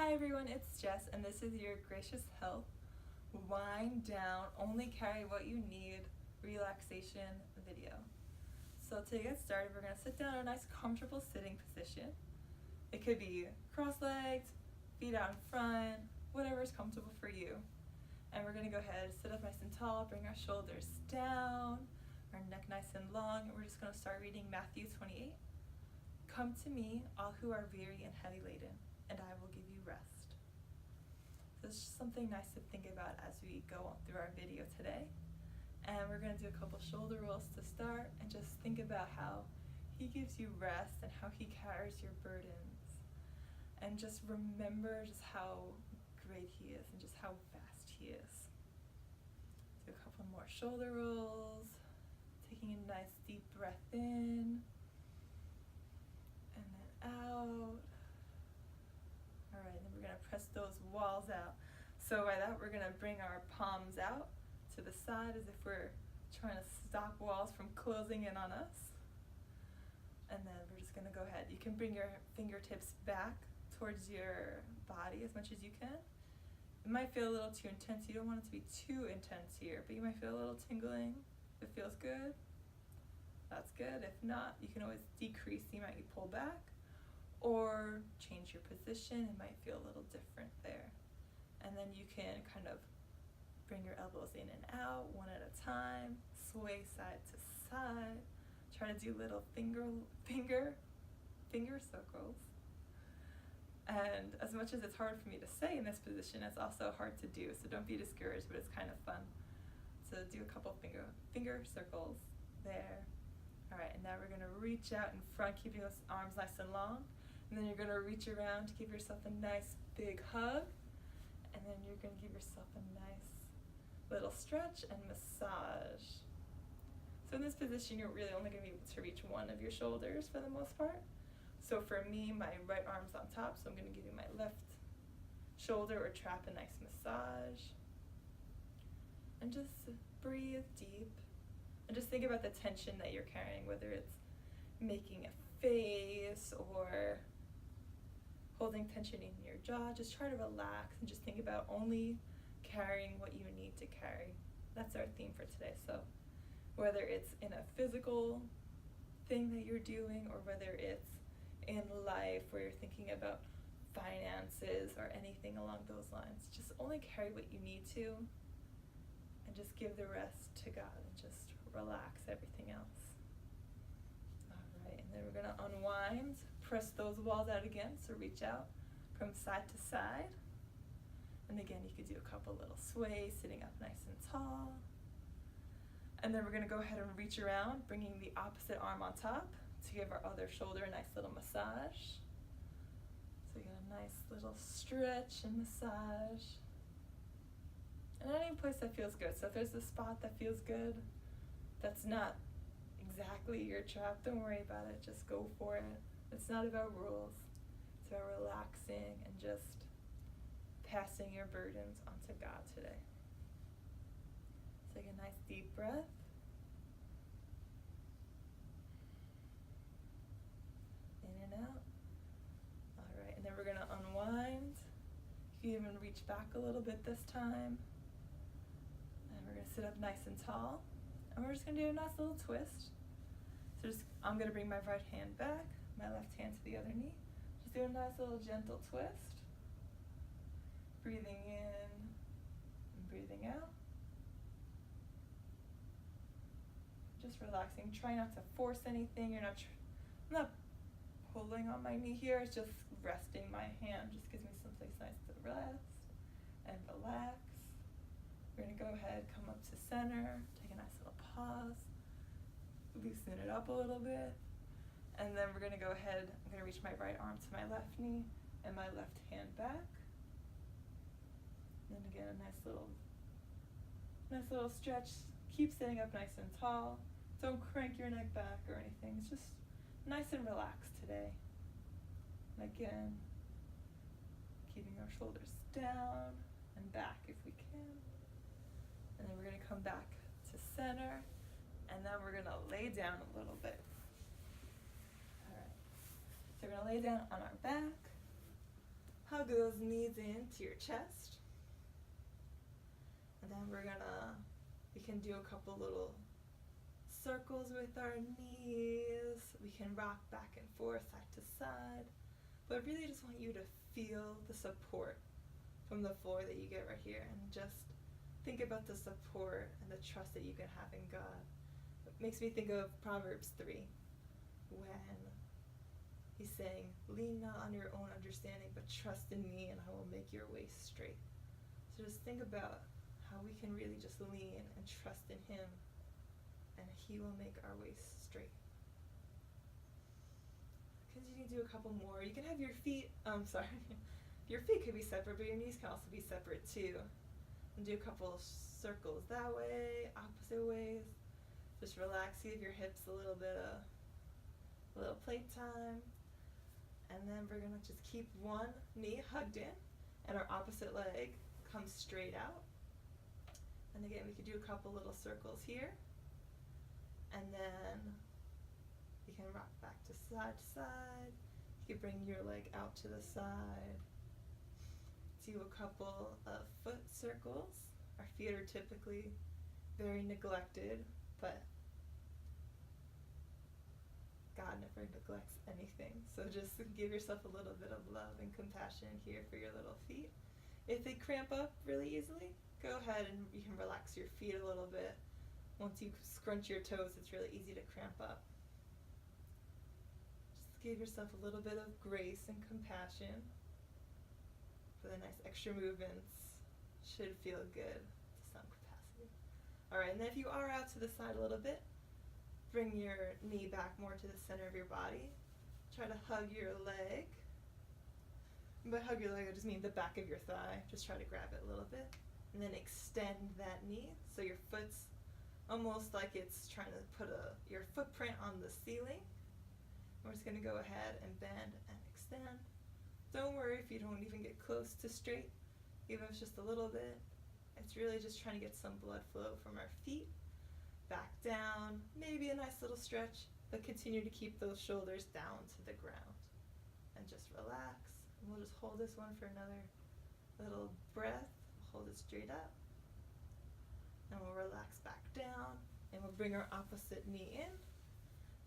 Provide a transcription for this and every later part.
Hi everyone, it's Jess, and this is your Gracious Health Wind Down, Only Carry What You Need relaxation video. So to get started, we're going to sit down in a nice comfortable sitting position. It could be cross-legged, feet out in front, whatever is comfortable for you. And we're going to go ahead, sit up nice and tall, bring our shoulders down, our neck nice and long, and we're just going to start reading Matthew 28. Come to me, all who are weary and heavy laden, and I will give you rest. So it's just something nice to think about as we go on through our video today. And we're going to do a couple shoulder rolls to start and just think about how he gives you rest and how he carries your burdens. And just remember just how great he is and just how vast he is. Do a couple more shoulder rolls, taking a nice deep breath in and then out. All right, then we're going to press those walls out. So by that, we're going to bring our palms out to the side as if we're trying to stop walls from closing in on us. And then we're just going to go ahead. You can bring your fingertips back towards your body as much as you can. It might feel a little too intense. You don't want it to be too intense here, but you might feel a little tingling. If it feels good, that's good. If not, you can always decrease the amount you pull back or change your position. It might feel a little different there. And then you can kind of bring your elbows in and out one at a time, sway side to side, try to do little finger circles. And as much as it's hard for me to say in this position, it's also hard to do, so don't be discouraged, but it's kind of fun. So do a couple finger circles there. All right, and now we're gonna reach out in front, keeping those arms nice and long. And then you're gonna reach around to give yourself a nice big hug. And then you're gonna give yourself a nice little stretch and massage. So in this position, you're really only gonna be able to reach one of your shoulders for the most part. So for me, my right arm's on top, so I'm gonna give you my left shoulder or trap a nice massage. And just breathe deep. And just think about the tension that you're carrying, whether it's making a face or holding tension in your jaw. Just try to relax and just think about only carrying what you need to carry. That's our theme for today. So whether it's in a physical thing that you're doing or whether it's in life where you're thinking about finances or anything along those lines, just only carry what you need to and just give the rest to God and just relax everything else. All right, and then we're gonna unwind, press those walls out again, so reach out from side to side. And again, you could do a couple little sways, sitting up nice and tall. And then we're gonna go ahead and reach around, bringing the opposite arm on top to give our other shoulder a nice little massage. So we get a nice little stretch and massage. And any place that feels good. So if there's a spot that feels good, that's not exactly your trap, don't worry about it, just go for it. It's not about rules, it's about relaxing and just passing your burdens onto God today. Take a nice deep breath. In and out. All right, and then we're gonna unwind. You can even reach back a little bit this time. And we're gonna sit up nice and tall. And we're just gonna do a nice little twist. So I'm gonna bring my right hand back, my left hand to the other knee. Just do a nice little gentle twist. Breathing in and breathing out. Just relaxing. Try not to force anything. I'm not pulling on my knee here. It's just resting my hand. Just gives me someplace nice to rest and relax. We're gonna go ahead, come up to center, take a nice little pause, loosen it up a little bit, and then we're gonna go ahead, I'm gonna reach my right arm to my left knee and my left hand back. And then again, a nice little stretch. Keep sitting up nice and tall. Don't crank your neck back or anything. It's just nice and relaxed today. And again, keeping our shoulders down and back if we can. And then we're gonna come back to center, and then we're gonna lay down a little bit. All right, so we're gonna lay down on our back, hug those knees into your chest. And then we can do a couple little circles with our knees. We can rock back and forth, side to side. But I really just want you to feel the support from the floor that you get right here, and just think about the support and the trust that you can have in God. It makes me think of Proverbs 3, when he's saying, lean not on your own understanding, but trust in me and I will make your way straight. So just think about how we can really just lean and trust in him, and he will make our way straight. Continue to do a couple more. You can have your feet, your feet could be separate, but your knees can also be separate too. And do a couple of circles that way, opposite ways. Just relax, give your hips a little playtime. And then we're gonna just keep one knee hugged in, and our opposite leg comes straight out. And again, we could do a couple little circles here. And then you can rock back to side. You can bring your leg out to the side. Do a couple of foot circles. Our feet are typically very neglected, but God never neglects anything. So just give yourself a little bit of love and compassion here for your little feet. If they cramp up really easily, go ahead and you can relax your feet a little bit. Once you scrunch your toes, it's really easy to cramp up. Just give yourself a little bit of grace and compassion for the nice extra movements. Should feel good to some capacity. Alright, and then if you are out to the side a little bit, bring your knee back more to the center of your body. Try to hug your leg. By hug your leg, I just mean the back of your thigh. Just try to grab it a little bit. And then extend that knee so your foot's almost like it's trying to put your footprint on the ceiling. We're just going to go ahead and bend and extend. Don't worry if you don't even get close to straight, even if it's just a little bit. It's really just trying to get some blood flow from our feet back down, maybe a nice little stretch, but continue to keep those shoulders down to the ground. And just relax. And we'll just hold this one for another little breath. Hold it straight up. And we'll relax back down. And we'll bring our opposite knee in.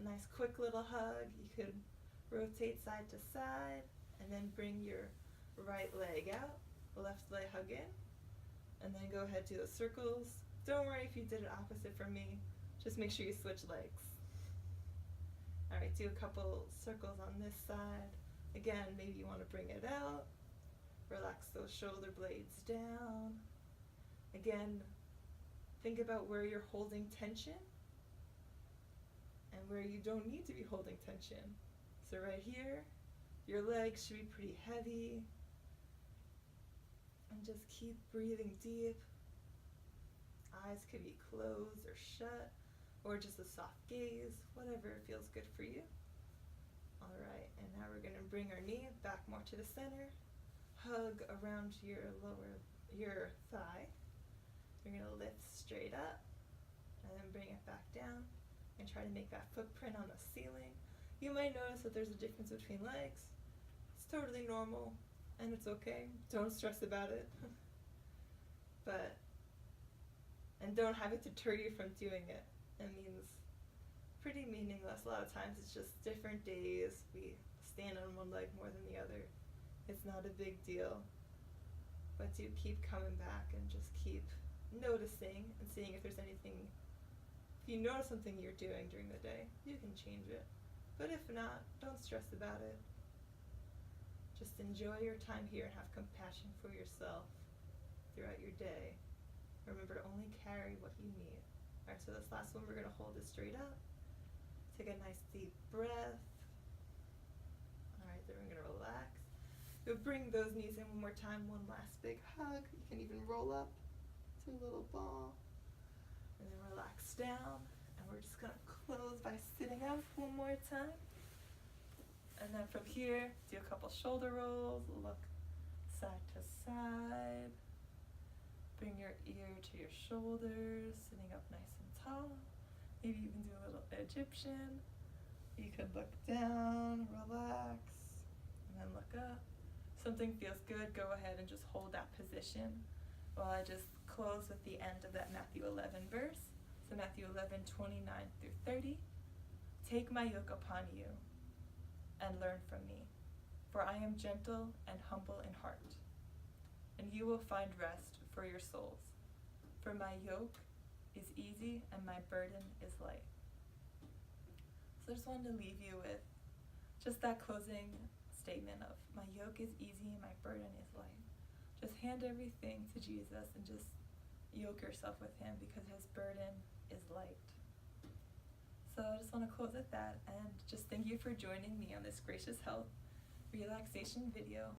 A nice quick little hug. You could rotate side to side. And then bring your right leg out. Left leg hug in. And then go ahead to those circles. Don't worry if you did it opposite from me. Just make sure you switch legs. Alright, do a couple circles on this side. Again, maybe you want to bring it out. Relax those shoulder blades down. Again, think about where you're holding tension and where you don't need to be holding tension. So right here, your legs should be pretty heavy. And just keep breathing deep. Eyes could be closed or shut, or just a soft gaze, whatever feels good for you. Alright, and now we're going to bring our knee back more to the center. Hug around your thigh. You're going to lift straight up, and then bring it back down, and try to make that footprint on the ceiling. You might notice that there's a difference between legs. It's totally normal, and it's okay. Don't stress about it. And don't have it deter you from doing it. It means pretty meaningless. A lot of times it's just different days. We stand on one leg more than the other. It's not a big deal. But do keep coming back and just keep noticing and seeing if there's anything. If you notice something you're doing during the day, you can change it. But if not, don't stress about it. Just enjoy your time here and have compassion for yourself throughout your day. Remember to only carry what you need. Alright, so this last one, we're going to hold it straight up. Take a nice deep breath. Alright, then we're going to relax. We'll bring those knees in one more time. One last big hug. You can even roll up to a little ball. And then relax down. And we're just going to close by sitting up one more time. And then from here, do a couple shoulder rolls. Look side to side. Bring your ear to your shoulders, sitting up nice and tall. Maybe you can do a little Egyptian. You could look down, relax, and then look up. something feels good, go ahead and just hold that position while I just close with the end of that Matthew 11 verse. So Matthew 11:29 through 30. Take my yoke upon you and learn from me, for I am gentle and humble in heart, and you will find rest for your souls. For my yoke is easy and my burden is light. So I just wanted to leave you with just that closing statement of my yoke is easy and my burden is light. Just hand everything to Jesus and just yoke yourself with him because his burden is light. So I just want to close with that and just thank you for joining me on this Gracious Health relaxation video.